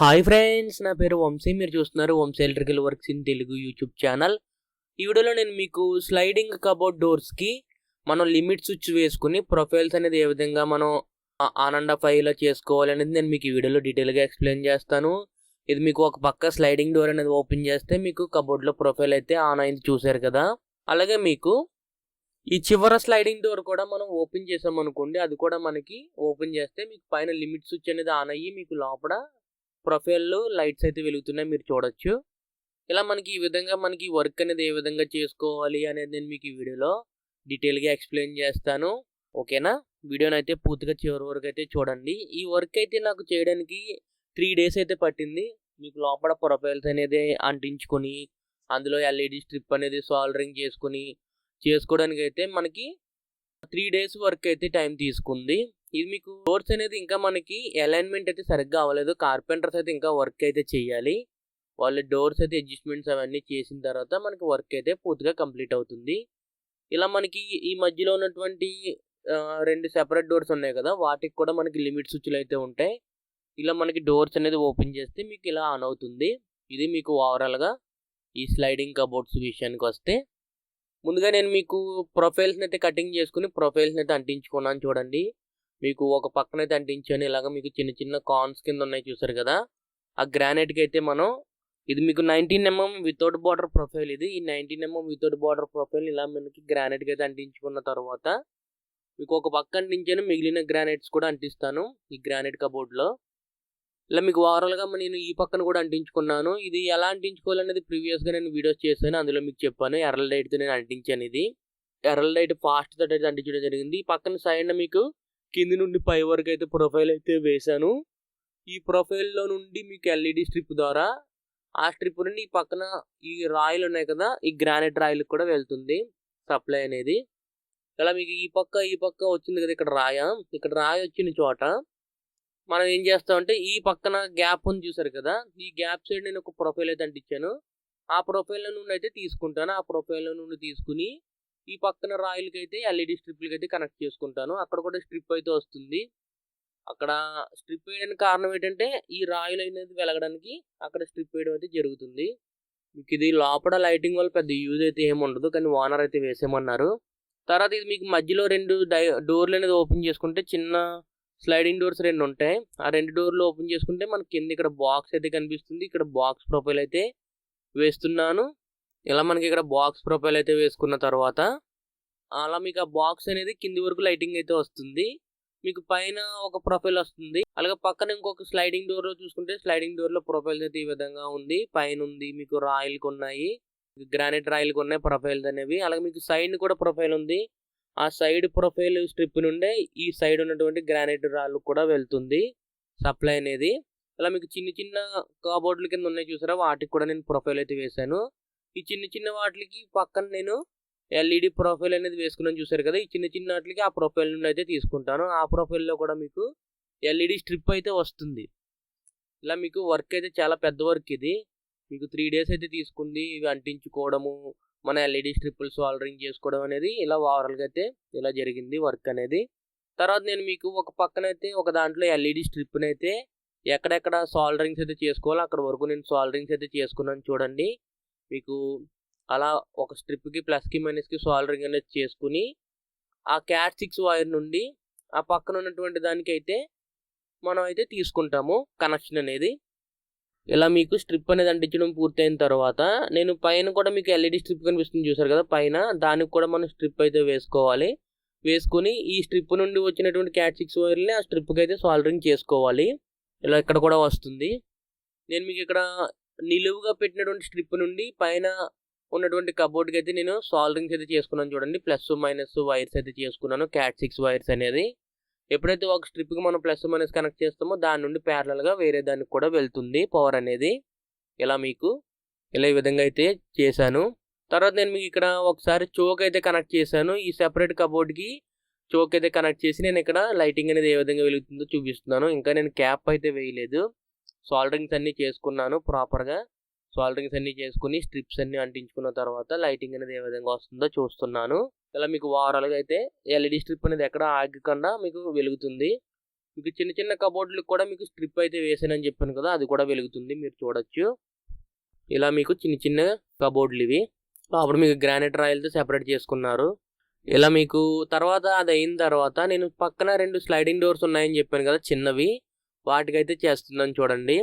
Hi friends, నా పేరు వంశీ. మీరు చూస్తున్నారు Vamsi electrical works in Telugu YouTube channel. ఈ వీడియోలో నేను మీకు స్లైడింగ్ కబోర్డ్ డోర్స్కి మనం లిమిట్ స్విచ్ వేసుకుని ప్రొఫైల్స్ అనేది ఏ విధంగా మనం ఆన్ అండ్ ఆఫ్ అయ్యేలా చేసుకోవాలి అనేది నేను మీకు ఈ వీడియోలో డీటెయిల్గా ఎక్స్ప్లెయిన్ చేస్తాను. ఇది మీకు ఒక పక్క స్లైడింగ్ డోర్ అనేది ఓపెన్ చేస్తే మీకు కబోర్డ్లో ప్రొఫైల్ అయితే ఆన్ అయింది, చూసారు కదా. అలాగే మీకు ఈ చివర స్లైడింగ్ డోర్ కూడా మనం ఓపెన్ చేసామనుకోండి, అది కూడా మనకి ఓపెన్ చేస్తే మీకు పైన లిమిట్ స్విచ్ అనేది ఆన్ అయ్యి మీకు లోపల ప్రొఫైల్లో లైట్స్ అయితే వెలుగుతున్నాయి, మీరు చూడొచ్చు. ఇలా మనకి ఈ విధంగా మనకి వర్క్ అనేది ఏ విధంగా చేసుకోవాలి అనేది నేను మీకు ఈ వీడియోలో డీటెయిల్గా ఎక్స్ప్లెయిన్ చేస్తాను. ఓకేనా? వీడియోని అయితే పూర్తిగా చివరి వరకు అయితే చూడండి. ఈ వర్క్ అయితే నాకు చేయడానికి 3 days అయితే పట్టింది. మీకు లోపల ప్రొఫైల్స్ అనేది అంటించుకొని అందులో ఎల్ఈడి స్ట్రిప్ అనేది సాల్డరింగ్ చేసుకోవడానికి అయితే మనకి 3 days వర్క్ అయితే టైం తీసుకుంది. ఇది మీకు డోర్స్ అనేది ఇంకా మనకి అలైన్మెంట్ అయితే సరిగ్గా అవ్వలేదు. కార్పెంటర్స్ అయితే ఇంకా వర్క్ అయితే చేయాలి. వాళ్ళు డోర్స్ అయితే అడ్జస్ట్మెంట్స్ అవన్నీ చేసిన తర్వాత మనకి వర్క్ అయితే పూర్తిగా కంప్లీట్ అవుతుంది. ఇలా మనకి ఈ మధ్యలో ఉన్నటువంటి 2 సెపరేట్ డోర్స్ ఉన్నాయి కదా, వాటికి కూడా మనకి లిమిట్ స్విచ్లు అయితే ఉంటాయి. ఇలా మనకి డోర్స్ అనేది ఓపెన్ చేస్తే మీకు ఇలా ఆన్ అవుతుంది. ఇది మీకు ఓవరాల్గా ఈ స్లైడింగ్ కబోర్డ్స్ విషయానికి వస్తే, ముందుగా నేను మీకు ప్రొఫైల్స్ని అయితే కటింగ్ చేసుకుని ప్రొఫైల్స్ని అయితే అంటించుకున్నాను. చూడండి, మీకు ఒక పక్కన అయితే అంటించాను. ఇలాగ మీకు చిన్న చిన్న కాన్స్ కింద ఉన్నాయి, చూసారు కదా. ఆ గ్రానైట్కి అయితే మనం ఇది మీకు 19mm వితౌట్ బార్డర్ ప్రొఫైల్. ఇది ఈ 19mm వితౌట్ బార్డర్ ప్రొఫైల్ ఇలా మనకి గ్రానైట్కి అయితే అంటించుకున్న తర్వాత మీకు ఒక పక్క అంటించాను, మిగిలిన గ్రానైట్స్ కూడా అంటిస్తాను ఈ గ్రానైట్ కబోర్డ్లో. ఇలా మీకు ఓవరాల్గా నేను ఈ పక్కన కూడా అంటించుకున్నాను. ఇది ఎలా అంటించుకోవాలనేది ప్రీవియస్గా నేను వీడియోస్ చేశాను, అందులో మీకు చెప్పాను. ఎర్రల లైట్తో నేను అంటించాను. ఇది ఎర్రల లైట్ ఫాస్ట్ తోటి అయితే అంటించడం జరిగింది. ఈ పక్కన సైడ్ మీకు కింది నుండి పై వరకు అయితే ప్రొఫైల్ అయితే వేశాను. ఈ ప్రొఫైల్లో నుండి మీకు ఎల్ఈడి స్ట్రిప్ ద్వారా ఆ స్ట్రిప్ నుండి ఈ పక్కన ఈ రాయిలు ఉన్నాయి కదా, ఈ గ్రానైట్ రాయిలకు కూడా వెళ్తుంది సప్లై అనేది. ఇలా మీకు ఈ పక్క వచ్చింది కదా, ఇక్కడ రాయి వచ్చిన చోట మనం ఏం చేస్తామంటే ఈ పక్కన గ్యాప్ ఉంది, చూసారు కదా. ఈ గ్యాప్ సైడ్ నేను ఒక ప్రొఫైల్ అయితే అంటించాను. ఆ ప్రొఫైల్లో నుండి అయితే తీసుకుంటాను. ఆ ప్రొఫైల్లో నుండి తీసుకుని ఈ పక్కన రాయిలకి అయితే ఎల్ఈడి స్ట్రిప్లకి అయితే కనెక్ట్ చేసుకుంటాను. అక్కడ కూడా స్ట్రిప్ అయితే వస్తుంది. అక్కడ స్ట్రిప్ వేయడానికి కారణం ఏంటంటే ఈ రాయిలు అనేది వెలగడానికి అక్కడ స్ట్రిప్ వేయడం అయితే జరుగుతుంది. మీకు ఇది లోపల లైటింగ్ వల్ల పెద్ద యూజ్ అయితే ఏమి ఉండదు, కానీ ఓనర్ అయితే వేసేయమన్నారు. తర్వాత ఇది మీకు మధ్యలో 2 డోర్లు అనేది ఓపెన్ చేసుకుంటే చిన్న స్లైడింగ్ డోర్స్ 2 ఉంటాయి. ఆ 2 డోర్లు ఓపెన్ చేసుకుంటే మనకి కింద ఇక్కడ బాక్స్ అయితే కనిపిస్తుంది. ఇక్కడ బాక్స్ ప్రొఫైల్ అయితే వేస్తున్నాను. ఇలా మనకి ఇక్కడ బాక్స్ ప్రొఫైల్ అయితే వేసుకున్న తర్వాత అలా మీకు ఆ బాక్స్ అనేది కింది వరకు లైటింగ్ అయితే వస్తుంది. మీకు పైన ఒక ప్రొఫైల్ వస్తుంది. అలాగే పక్కన ఇంకొక స్లైడింగ్ డోర్లో చూసుకుంటే స్లైడింగ్ డోర్లో ప్రొఫైల్స్ అయితే ఈ విధంగా ఉంది. పైన ఉంది మీకు రాయిల్కి ఉన్నాయి, గ్రానైట్ రాయిల్కి ఉన్నాయి ప్రొఫైల్స్ అనేవి. అలాగే మీకు సైడ్ కూడా ప్రొఫైల్ ఉంది. ఆ సైడ్ ప్రొఫైల్ స్ట్రిప్ నుండే ఈ సైడ్ ఉన్నటువంటి గ్రానైట్ రాళ్ళు కూడా వెళ్తుంది సప్లై అనేది. అలా మీకు చిన్న చిన్న కబోర్డుల కింద ఉన్నాయి, చూసారా, వాటికి కూడా నేను ప్రొఫైల్ అయితే వేశాను. ఈ చిన్న చిన్న వాటికి పక్కన నేను ఎల్ఈడి ప్రొఫైల్ అనేది వేసుకున్నాను, చూసారు కదా. ఈ చిన్న చిన్న వాటికి ఆ ప్రొఫైల్ నుండి అయితే తీసుకుంటాను. ఆ ప్రొఫైల్లో కూడా మీకు ఎల్ఈడి స్ట్రిప్ అయితే వస్తుంది. ఇలా మీకు వర్క్ అయితే చాలా పెద్ద వర్క్. ఇది మీకు 3 days అయితే తీసుకుంది. ఇవి అంటించుకోవడము, మన ఎల్ఈడి స్ట్రిప్పులు సాల్డరింగ్ చేసుకోవడం అనేది ఇలా ఓవరాల్గా అయితే ఇలా జరిగింది వర్క్ అనేది. తర్వాత నేను మీకు ఒక పక్కనైతే ఒక దాంట్లో ఎల్ఈడి స్ట్రిప్ని అయితే ఎక్కడెక్కడ సాల్డరింగ్స్ అయితే చేసుకోవాలో అక్కడ వరకు నేను సాల్డరింగ్స్ అయితే చేసుకున్నాను. చూడండి, మీకు అలా ఒక స్ట్రిప్కి ప్లస్కి మైనస్కి సాల్డరింగ్ అనేది చేసుకుని ఆ క్యాట్ 6 వైర్ నుండి ఆ పక్కన ఉన్నటువంటి దానికైతే మనం అయితే తీసుకుంటాము కనెక్షన్ అనేది. ఇలా మీకు స్ట్రిప్ అనేది అంటించడం పూర్తయిన తర్వాత నేను పైన కూడా మీకు ఎల్ఈడి స్ట్రిప్ కనిపిస్తుంది, చూసారు కదా. పైన దానికి కూడా మనం స్ట్రిప్ అయితే వేసుకోవాలి. వేసుకుని ఈ స్ట్రిప్ నుండి వచ్చినటువంటి క్యాట్ 6 వైర్ని ఆ స్ట్రిప్కి అయితే సాల్డరింగ్ చేసుకోవాలి. ఇలా ఇక్కడ కూడా వస్తుంది. నేను మీకు ఇక్కడ నిలువుగా పెట్టినటువంటి స్ట్రిప్ నుండి పైన ఉన్నటువంటి కబోర్డ్కి అయితే నేను సాల్డరింగ్స్ అయితే చేసుకున్నాను. చూడండి, ప్లస్ మైనస్ వైర్స్ అయితే చేసుకున్నాను, క్యాట్ 6 వైర్స్ అనేది. ఎప్పుడైతే ఒక స్ట్రిప్కి మనం ప్లస్ మైనస్ కనెక్ట్ చేస్తామో దాని నుండి ప్యారలల్గా వేరే దానికి కూడా వెళ్తుంది పవర్ అనేది. ఇలా మీకు ఇలా ఈ విధంగా అయితే చేశాను. తర్వాత నేను మీకు ఇక్కడ ఒకసారి చోక్ అయితే కనెక్ట్ చేశాను. ఈ సెపరేట్ కబోర్డ్కి చోక్ అయితే కనెక్ట్ చేసి నేను ఇక్కడ లైటింగ్ అనేది ఏ విధంగా వెలుగుతుందో చూపిస్తున్నాను. ఇంకా నేను క్యాప్ అయితే వేయలేదు. సాల్డరింగ్స్ అన్నీ చేసుకున్నాను ప్రాపర్గా. సాల్డరింగ్స్ అన్నీ చేసుకుని స్ట్రిప్స్ అన్నీ అంటించుకున్న తర్వాత లైటింగ్ అనేది ఏ విధంగా వస్తుందో చూస్తున్నాను. ఇలా మీకు ఓవరాల్గా అయితే ఎల్ఈడి స్ట్రిప్ అనేది ఎక్కడ ఆగకుండా మీకు వెలుగుతుంది. మీకు చిన్న చిన్న కబోర్డ్లకు కూడా మీకు స్ట్రిప్ అయితే వేసానని చెప్పాను కదా, అది కూడా వెలుగుతుంది, మీరు చూడొచ్చు. ఇలా మీకు చిన్న చిన్న కబోర్డ్లు ఇవి. అప్పుడు మీకు గ్రానైట్ రాయల్తో సెపరేట్ చేసుకున్నారు. ఇలా మీకు తర్వాత అది అయిన తర్వాత నేను పక్కన 2 స్లైడింగ్ డోర్స్ ఉన్నాయని చెప్పాను కదా చిన్నవి, వాటికైతే చేస్తున్నాను చూడండి.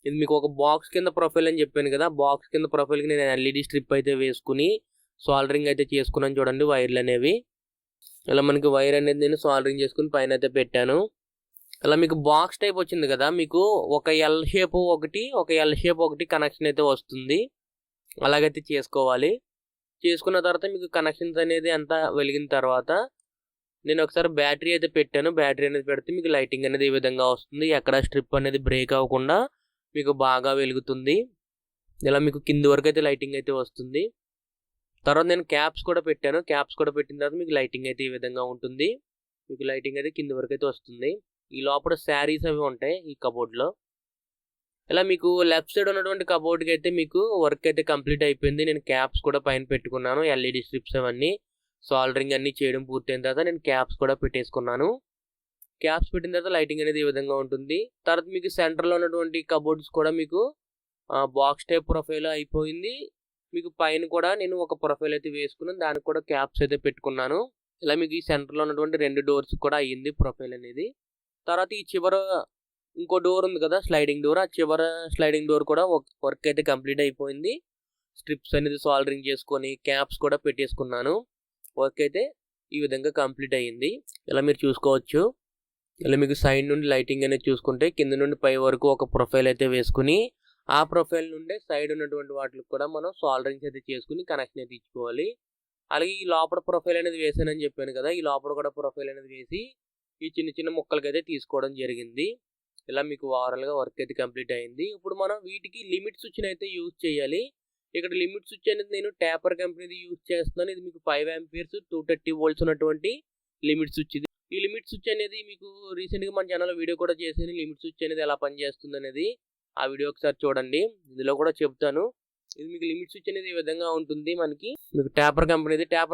ఇది మీకు ఒక బాక్స్ కింద ప్రొఫైల్ అని చెప్పాను కదా, బాక్స్ కింద ప్రొఫైల్కి నేను ఎల్ఈడి స్ట్రిప్ అయితే వేసుకుని సాల్డరింగ్ అయితే చేసుకున్నాను చూడండి వైర్లు అనేవి. ఇలా మనకి వైర్ అనేది నేను సాల్డరింగ్ చేసుకుని పైన అయితే పెట్టాను. ఇలా మీకు బాక్స్ టైప్ వచ్చింది కదా, మీకు ఒక ఎల్ షేప్ ఒకటి కనెక్షన్ అయితే వస్తుంది. అలాగైతే చేసుకోవాలి. చేసుకున్న తర్వాత మీకు కనెక్షన్స్ అనేది అంతా వెలిగిన తర్వాత నేను ఒకసారి బ్యాటరీ అయితే పెట్టాను. బ్యాటరీ అనేది పెడితే మీకు లైటింగ్ అనేది ఈ విధంగా వస్తుంది. ఎక్కడ స్ట్రిప్ అనేది బ్రేక్ అవ్వకుండా మీకు బాగా వెలుగుతుంది. ఇలా మీకు కింది వరకు అయితే లైటింగ్ అయితే వస్తుంది. తర్వాత నేను క్యాప్స్ కూడా పెట్టాను. క్యాప్స్ కూడా పెట్టిన తర్వాత మీకు లైటింగ్ అయితే ఈ విధంగా ఉంటుంది. మీకు లైటింగ్ అయితే కింది వరకు అయితే వస్తుంది. ఈ లోపల శారీస్ అవి ఉంటాయి ఈ కబోర్డ్లో. ఇలా మీకు లెఫ్ట్ సైడ్ ఉన్నటువంటి కబోర్డ్కి అయితే మీకు వర్క్ అయితే కంప్లీట్ అయిపోయింది. నేను క్యాప్స్ కూడా పైన పెట్టుకున్నాను. ఎల్ఈడి స్ట్రిప్స్ అవన్నీ సాల్డరింగ్ అన్నీ చేయడం పూర్తయిన తర్వాత నేను క్యాప్స్ కూడా పెట్టేసుకున్నాను. క్యాప్స్ పెట్టిన తర్వాత లైటింగ్ అనేది ఈ విధంగా ఉంటుంది. తర్వాత మీకు సెంటర్లో ఉన్నటువంటి కబోర్డ్స్ కూడా మీకు బాక్స్ టైప్ ప్రొఫైల్ అయిపోయింది. మీకు పైన కూడా నేను ఒక ప్రొఫైల్ అయితే వేసుకున్నాను. దానికి కూడా క్యాప్స్ అయితే పెట్టుకున్నాను. ఇలా మీకు ఈ సెంటర్లో ఉన్నటువంటి 2 డోర్స్ కూడా అయ్యింది ప్రొఫైల్ అనేది. తర్వాత ఈ చివర ఇంకో డోర్ ఉంది కదా స్లైడింగ్ డోర్, ఆ చివర స్లైడింగ్ డోర్ కూడా వర్క్ అయితే కంప్లీట్ అయిపోయింది. స్ట్రిప్స్ అనేది సాల్డరింగ్ చేసుకొని క్యాప్స్ కూడా పెట్టేసుకున్నాను. వర్క్ అయితే ఈ విధంగా కంప్లీట్ అయ్యింది. ఇలా మీరు చూసుకోవచ్చు. ఇలా మీకు సైడ్ నుండి లైటింగ్ అనేది చూసుకుంటే కింద నుండి పై వరకు ఒక ప్రొఫైల్ అయితే వేసుకుని ఆ ప్రొఫైల్ నుండే సైడ్ ఉన్నటువంటి వాటికి కూడా మనం సాల్డరింగ్స్ అయితే చేసుకుని కనెక్షన్ అయితే ఇచ్చుకోవాలి. అలాగే ఈ లోపల ప్రొఫైల్ అనేది వేసానని చెప్పాను కదా, ఈ లోపల కూడా ప్రొఫైల్ అనేది వేసి ఈ చిన్న చిన్న ముక్కలకి అయితే తీసుకోవడం జరిగింది. ఇలా మీకు ఓవరాల్గా వర్క్ అయితే కంప్లీట్ అయింది. ఇప్పుడు మనం వీటికి లిమిట్ స్విచ్ని అయితే యూజ్ చేయాలి. ఇక్కడ లిమిట్ స్విచ్ అనేది నేను టేపర్ కంపెనీది యూజ్ చేస్తున్నాను. ఇది మీకు 5 ఆంపియర్స్ 230 వోల్ట్స్ ఉన్నటువంటి లిమిట్ స్విచ్ ఇది. ఈ లిమిట్ స్విచ్ అనేది మీకు రీసెంట్గా మన ఛానల్లో వీడియో కూడా చేశాను. లిమిట్ స్విచ్ అనేది ఎలా పనిచేస్తుంది అనేది ఆ వీడియో ఒకసారి చూడండి, ఇందులో కూడా చెప్తాను. ఇది మీకు లిమిట్ స్విచ్ అనేది ఈ విధంగా ఉంటుంది. మీకు టేపర్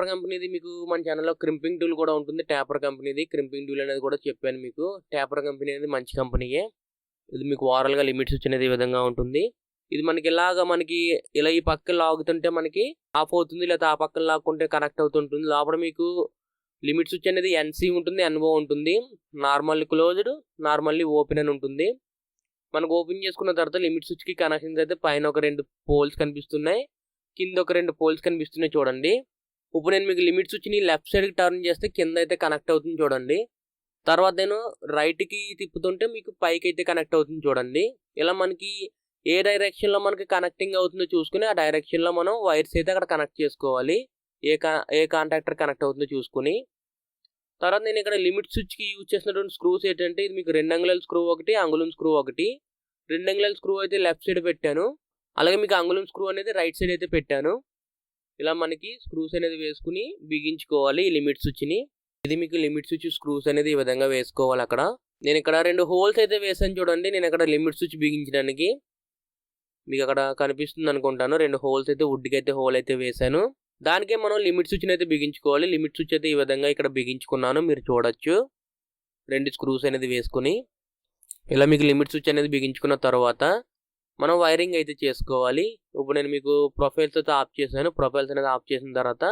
కంపెనీది మీకు మన ఛానల్లో క్రింపింగ్ టూల్ కూడా ఉంటుంది. టేపర్ కంపెనీది క్రింపింగ్ టూల్ అనేది కూడా చెప్పాను మీకు. టేపర్ కంపెనీ అనేది మంచి కంపెనీయే. ఇది మీకు ఓవరాల్గా లిమిట్ స్విచ్ అనేది ఈ విధంగా ఉంటుంది. ఇది మనకి ఇలా ఈ పక్కన లాగుతుంటే మనకి ఆఫ్ అవుతుంది, లేదా ఆ పక్కన లాక్కుంటే కనెక్ట్ అవుతుంటుంది. లోపల మీకు లిమిట్ స్విచ్ అనేది ఎన్సీ ఉంటుంది, ఎన్ఓ ఉంటుంది. నార్మల్లీ క్లోజ్డ్, నార్మల్లీ ఓపెన్ అని ఉంటుంది. మనకు ఓపెన్ చేసుకున్న తర్వాత లిమిట్ స్విచ్కి కనెక్షన్స్ అయితే పైన ఒక 2 పోల్స్ కనిపిస్తున్నాయి, కింద ఒక 2 పోల్స్ కనిపిస్తున్నాయి చూడండి. ఇప్పుడు నేను మీకు లిమిట్ స్విచ్ని లెఫ్ట్ సైడ్కి టర్న్ చేస్తే కింద అయితే కనెక్ట్ అవుతుంది చూడండి. తర్వాత నేను రైట్కి తిప్పుతుంటే మీకు పైకి అయితే కనెక్ట్ అవుతుంది చూడండి. ఇలా మనకి ఏ డైరెక్షన్లో మనకి కనెక్టింగ్ అవుతుందో చూసుకుని ఆ డైరెక్షన్లో మనం వైర్స్ అయితే అక్కడ కనెక్ట్ చేసుకోవాలి. ఏ కాంటాక్టర్ కనెక్ట్ అవుతుందో చూసుకుని. తర్వాత నేను ఇక్కడ లిమిట్ స్విచ్కి యూజ్ చేసినటువంటి స్క్రూస్ ఏంటంటే ఇది మీకు 2 అంగుళాల స్క్రూ ఒకటి, అంగుళం స్క్రూ ఒకటి. 2 అంగుళాల స్క్రూ అయితే లెఫ్ట్ సైడ్ పెట్టాను, అలాగే మీకు అంగుళం స్క్రూ అనేది రైట్ సైడ్ అయితే పెట్టాను. ఇలా మనకి స్క్రూస్ అనేది వేసుకుని బిగించుకోవాలి ఈ లిమిట్ స్విచ్ని. ఇది మీకు లిమిట్ స్విచ్ స్క్రూస్ అనేది ఈ విధంగా వేసుకోవాలి. అక్కడ నేను ఇక్కడ 2 హోల్స్ అయితే వేసాను చూడండి. నేను ఇక్కడ లిమిట్ స్విచ్ బిగించడానికి మీకు అక్కడ కనిపిస్తుంది అనుకుంటాను. 2 హోల్స్ అయితే వుడ్కి అయితే హోల్ అయితే వేసాను. దానికే మనం లిమిట్ స్విచ్ని అయితే బిగించుకోవాలి. లిమిట్ స్విచ్ అయితే ఈ విధంగా ఇక్కడ బిగించుకున్నాను, మీరు చూడొచ్చు. 2 స్క్రూస్ అనేది వేసుకుని ఇలా మీకు లిమిట్ స్విచ్ అనేది బిగించుకున్న తర్వాత మనం వైరింగ్ అయితే చేసుకోవాలి. ఇప్పుడు నేను మీకు ప్రొఫైల్స్ అయితే ఆఫ్ చేశాను. ప్రొఫైల్స్ అనేది ఆఫ్ చేసిన తర్వాత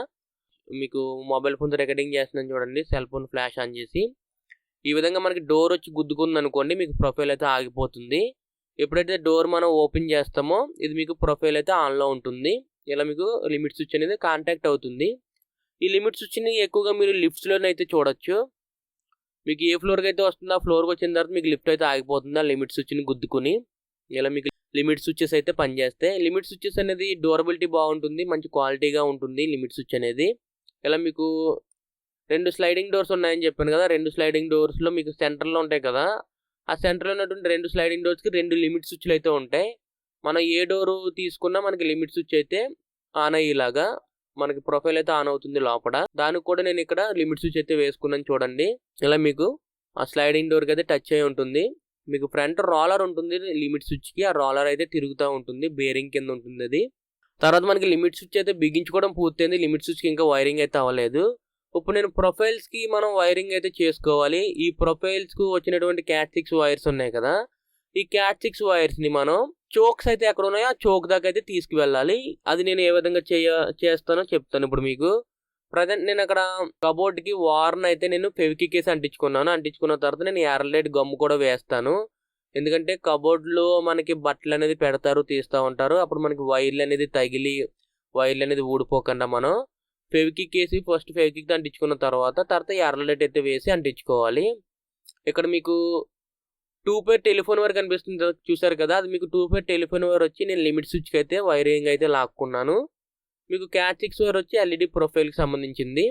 మీకు మొబైల్ ఫోన్తో రికార్డింగ్ చేస్తున్నాను చూడండి. సెల్ ఫోన్ ఫ్లాష్ ఆన్ చేసి ఈ విధంగా మనకి డోర్ వచ్చి గుద్దుకుంది అనుకోండి, మీకు ప్రొఫైల్ అయితే ఆగిపోతుంది. ఎప్పుడైతే డోర్ మనం ఓపెన్ చేస్తామో ఇది మీకు ప్రొఫైల్ అయితే ఆన్లో ఉంటుంది. ఇలా మీకు లిమిట్ స్విచ్ అనేది కాంటాక్ట్ అవుతుంది. ఈ లిమిట్ స్విచ్ని ఎక్కువగా మీరు లిఫ్ట్స్లోనైతే చూడొచ్చు. మీకు ఏ ఫ్లోర్కి అయితే వస్తుందో ఆ ఫ్లోర్కి వచ్చిన తర్వాత మీకు లిఫ్ట్ అయితే ఆగిపోతుంది ఆ లిమిట్ స్విచ్ని గుద్దుకుని. ఇలా మీకు లిమిట్ స్విచ్చెస్ అయితే పనిచేస్తాయి. లిమిట్ స్విచ్చెస్ అనేది డ్యూరబిలిటీ బాగుంటుంది, మంచి క్వాలిటీగా ఉంటుంది లిమిట్ స్విచ్ అనేది. ఇలా మీకు 2 స్లైడింగ్ డోర్స్ ఉన్నాయని చెప్పాను కదా, 2 స్లైడింగ్ డోర్స్లో మీకు సెంటర్లో ఉంటాయి కదా, ఆ సెంటర్లో ఉన్నటువంటి 2 స్లైడింగ్ డోర్స్కి 2 లిమిట్ స్విచ్లు అయితే ఉంటాయి. మనం ఏ డోరు తీసుకున్నా మనకి లిమిట్ స్విచ్ అయితే ఆన్ అయ్యేలాగా మనకి ప్రొఫైల్ అయితే ఆన్ అవుతుంది లోపల. దానికి కూడా నేను ఇక్కడ లిమిట్ స్విచ్ అయితే వేసుకున్నాను చూడండి. ఇలా మీకు ఆ స్లైడింగ్ డోర్కి అయితే టచ్ అయి ఉంటుంది. మీకు ఫ్రంట్ రోలర్ ఉంటుంది లిమిట్ స్విచ్కి, ఆ రోలర్ అయితే తిరుగుతూ ఉంటుంది, బేరింగ్ కింద ఉంటుంది అది. తర్వాత మనకి లిమిట్ స్విచ్ అయితే బిగించుకోవడం పూర్తయింది. లిమిట్ స్విచ్కి ఇంకా వైరింగ్ అయితే అవ్వలేదు. ఇప్పుడు నేను ప్రొఫైల్స్కి మనం వైరింగ్ అయితే చేసుకోవాలి. ఈ ప్రొఫైల్స్కు వచ్చినటువంటి క్యాట్ 6 వైర్స్ ఉన్నాయి కదా, ఈ క్యాట్ 6 వైర్స్ని మనం చోక్స్ అయితే ఎక్కడ ఉన్నాయో ఆ చోక్ దాకా అయితే తీసుకువెళ్ళాలి. అది నేను ఏ విధంగా చేస్తానో చెప్తాను ఇప్పుడు మీకు. ప్రజెంట్ నేను అక్కడ కబోర్డ్కి వార్న్ అయితే నేను ఫెవిక్విక్ వేసి అంటించుకున్నాను. అంటించుకున్న తర్వాత నేను ఎర్రలైట్ గమ్ కూడా వేస్తాను. ఎందుకంటే కబోర్డ్లో మనకి బట్టలు అనేది పెడతారు, తీస్తూ ఉంటారు. అప్పుడు మనకి వైర్లు అనేది తగిలి వైర్లు అనేది ఊడిపోకుండా మనం ఫెవిక్విక్ వేసి ఫస్ట్ ఫెవిక్విక్ అంటించుకున్న తర్వాత ఎర్రలైట్ అయితే వేసి అంటించుకోవాలి. ఇక్కడ మీకు 2 పేర్ టెలిఫోన్ వైర్ కనిపిస్తుంది చూసారు కదా, అది మీకు 2 పేర్ టెలిఫోన్ వైర్ వచ్చి నేను లిమిట్ స్విచ్కి అయితే వైరింగ్ అయితే లాక్కున్నాను. మీకు క్యాట్ 6 వైర్ వచ్చి ఎల్ఈడి ప్రొఫైల్కి సంబంధించింది.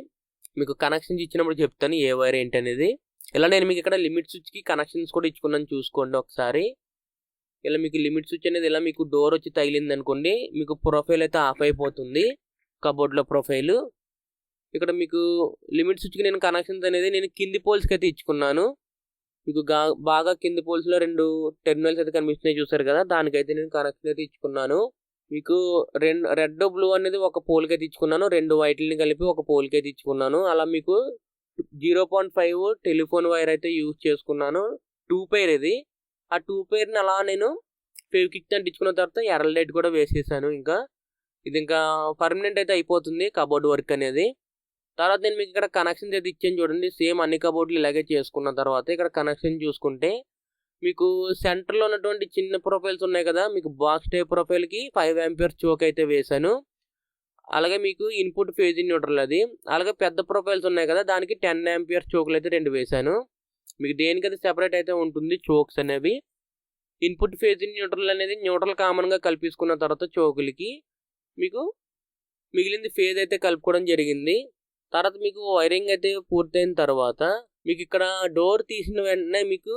మీకు కనెక్షన్స్ ఇచ్చినప్పుడు చెప్తాను ఏ వైర్ ఏంటి అనేది. ఇలా నేను మీకు ఇక్కడ లిమిట్ స్విచ్కి కనెక్షన్స్ కూడా ఇచ్చుకున్నాను, చూసుకోండి ఒకసారి. ఇలా మీకు లిమిట్ స్విచ్ అనేది ఇలా మీకు డోర్ వచ్చి తగిలింది అనుకోండి, మీకు ప్రొఫైల్ అయితే ఆఫ్ అయిపోతుంది కబోర్డ్లో ప్రొఫైల్. ఇక్కడ మీకు లిమిట్ స్విచ్కి నేను కనెక్షన్స్ అనేది నేను కింది పోల్స్కి అయితే ఇచ్చుకున్నాను. మీకు బాగా కింది పోల్స్లో 2 టెర్మినల్స్ అయితే కనిపిస్తున్నాయి చూసారు కదా, దానికైతే నేను కనెక్షన్ అయితే ఇచ్చుకున్నాను. మీకు రెడ్ బ్లూ అనేది ఒక పోల్కి అయితే ఇచ్చుకున్నాను, 2 వైట్లని కలిపి ఒక పోల్కి అయితే ఇచ్చుకున్నాను. అలా మీకు 0.5 టెలిఫోన్ వైర్ అయితే యూజ్ చేసుకున్నాను. 2 పేర్ ఇది. ఆ 2 పేర్ని అలా నేను ఫెవిక్విక్ అంటించుకున్న తర్వాత ఎర్రలైట్ కూడా వేసేసాను. ఇది ఇంకా పర్మనెంట్ అయితే అయిపోతుంది కబోర్డ్ వర్క్ అనేది. తర్వాత నేను మీకు ఇక్కడ కనెక్షన్స్ అయితే ఇచ్చాను చూడండి. సేమ్ అన్ని కబోర్డ్లు ఇలాగే చేసుకున్న తర్వాత ఇక్కడ కనెక్షన్ చూసుకుంటే మీకు సెంటర్లో ఉన్నటువంటి చిన్న ప్రొఫైల్స్ ఉన్నాయి కదా, మీకు బాక్స్ టైప్ ప్రొఫైల్కి 5 ఆంపియర్ చోక్ అయితే వేశాను. అలాగే మీకు ఇన్పుట్ ఫేజ్ న్యూట్రల్ అది. అలాగే పెద్ద ప్రొఫైల్స్ ఉన్నాయి కదా, దానికి 10 ఆంపియర్ చోకులు అయితే 2 వేశాను. మీకు దేనికైతే సెపరేట్ అయితే ఉంటుంది చోక్స్ అనేవి. ఇన్పుట్ ఫేజ్ న్యూట్రల్ అనేది న్యూట్రల్ కామన్గా కలిపేసుకున్న తర్వాత చోకులకి మీకు మిగిలింది ఫేజ్ అయితే కలుపుకోవడం జరిగింది. తర్వాత మీకు వైరింగ్ అయితే పూర్తయిన తర్వాత మీకు ఇక్కడ డోర్ తీసిన వెంటనే మీకు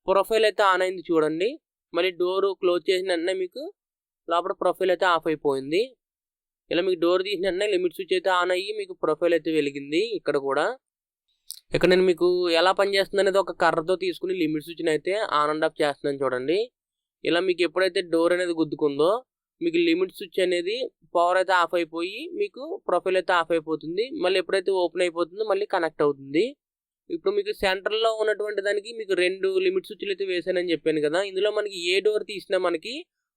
ప్రొఫైల్ అయితే ఆన్ అయింది చూడండి. మళ్ళీ డోర్ క్లోజ్ చేసిన వెంటనే మీకు లోపల ప్రొఫైల్ అయితే ఆఫ్ అయిపోయింది. ఇలా మీకు డోర్ తీసిన వెంటనే లిమిట్ స్విచ్ అయితే ఆన్ అయ్యి మీకు ప్రొఫైల్ అయితే వెలిగింది. ఇక్కడ నేను మీకు ఎలా పనిచేస్తుంది అనేది ఒక కర్రతో తీసుకుని లిమిట్ స్విచ్ని అయితే ఆన్ అండ్ ఆఫ్ చేస్తున్నాను చూడండి. ఇలా మీకు ఎప్పుడైతే డోర్ అనేది గుద్దుకుందో మీకు లిమిట్ స్విచ్ అనేది పవర్ అయితే ఆఫ్ అయిపోయి మీకు ప్రొఫైల్ అయితే ఆఫ్ అయిపోతుంది. మళ్ళీ ఎప్పుడైతే ఓపెన్ అయిపోతుందో మళ్ళీ కనెక్ట్ అవుతుంది. ఇప్పుడు మీకు సెంటర్లో ఉన్నటువంటి దానికి మీకు 2 లిమిట్ స్విచ్లు అయితే వేసానని చెప్పాను కదా, ఇందులో మనకి ఏ డోర్ తీసినా మనకి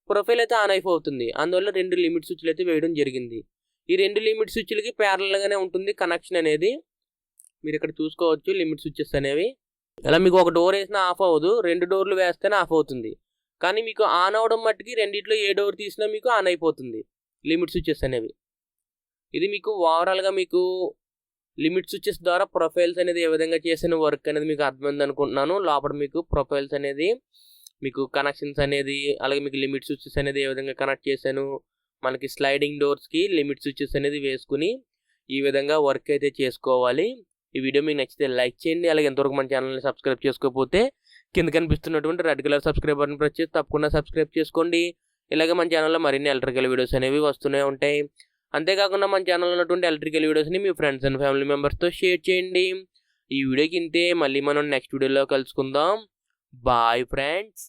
ప్రొఫైల్ అయితే ఆన్ అయిపోతుంది. అందువల్ల 2 లిమిట్ స్విచ్లు అయితే వేయడం జరిగింది. ఈ 2 లిమిట్ స్విచ్లకి ప్యారలల్గానే ఉంటుంది కనెక్షన్ అనేది. మీరు ఇక్కడ చూసుకోవచ్చు లిమిట్ స్విచ్చెస్ అనేవి. ఇలా మీకు ఒక డోర్ వేసినా ఆఫ్ అవ్వదు, 2 డోర్లు వేస్తేనే ఆఫ్ అవుతుంది. కానీ మీకు ఆన్ అవడం మట్టుకి రెండిట్లో ఏ డోర్ తీసినా మీకు ఆన్ అయిపోతుంది లిమిట్ స్విచ్చెస్ అనేవి. ఇది మీకు ఓవరాల్గా మీకు లిమిట్ స్విచ్చెస్ ద్వారా ప్రొఫైల్స్ అనేది ఏ విధంగా చేసిన వర్క్ అనేది మీకు అర్థమైంది అనుకుంటున్నాను. లోపల మీకు ప్రొఫైల్స్ అనేది మీకు కనెక్షన్స్ అనేది అలాగే మీకు లిమిట్ స్విచ్చెస్ అనేది ఏ విధంగా కనెక్ట్ చేశాను, మనకి స్లైడింగ్ డోర్స్కి లిమిట్ స్విచ్చెస్ అనేది వేసుకుని ఈ విధంగా వర్క్ అయితే చేసుకోవాలి. ఈ వీడియో మీకు నచ్చితే లైక్ చేయండి. అలాగే ఎంతవరకు మన ఛానల్ని సబ్స్క్రైబ్ చేసుకోకపోతే కింద కనిపిస్తున్నటువంటి red colour subscribe button press చేసి తప్పకుండా సబ్స్క్రైబ్ చేసుకోండి. ఇలాగే మన ఛానల్లో మరిన్ని ఎలక్ట్రికల్ వీడియోస్ అనేవి వస్తూనే ఉంటాయి. అంతేకాకుండా మన ఛానల్లో ఉన్నటువంటి ఎలక్ట్రికల్ వీడియోస్ని మీ ఫ్రెండ్స్ అండ్ ఫ్యామిలీ మెంబర్స్తో షేర్ చేయండి. ఈ వీడియోకి ఇంతే. మళ్ళీ మనం నెక్స్ట్ వీడియోలో కలుసుకుందాం. Bye friends.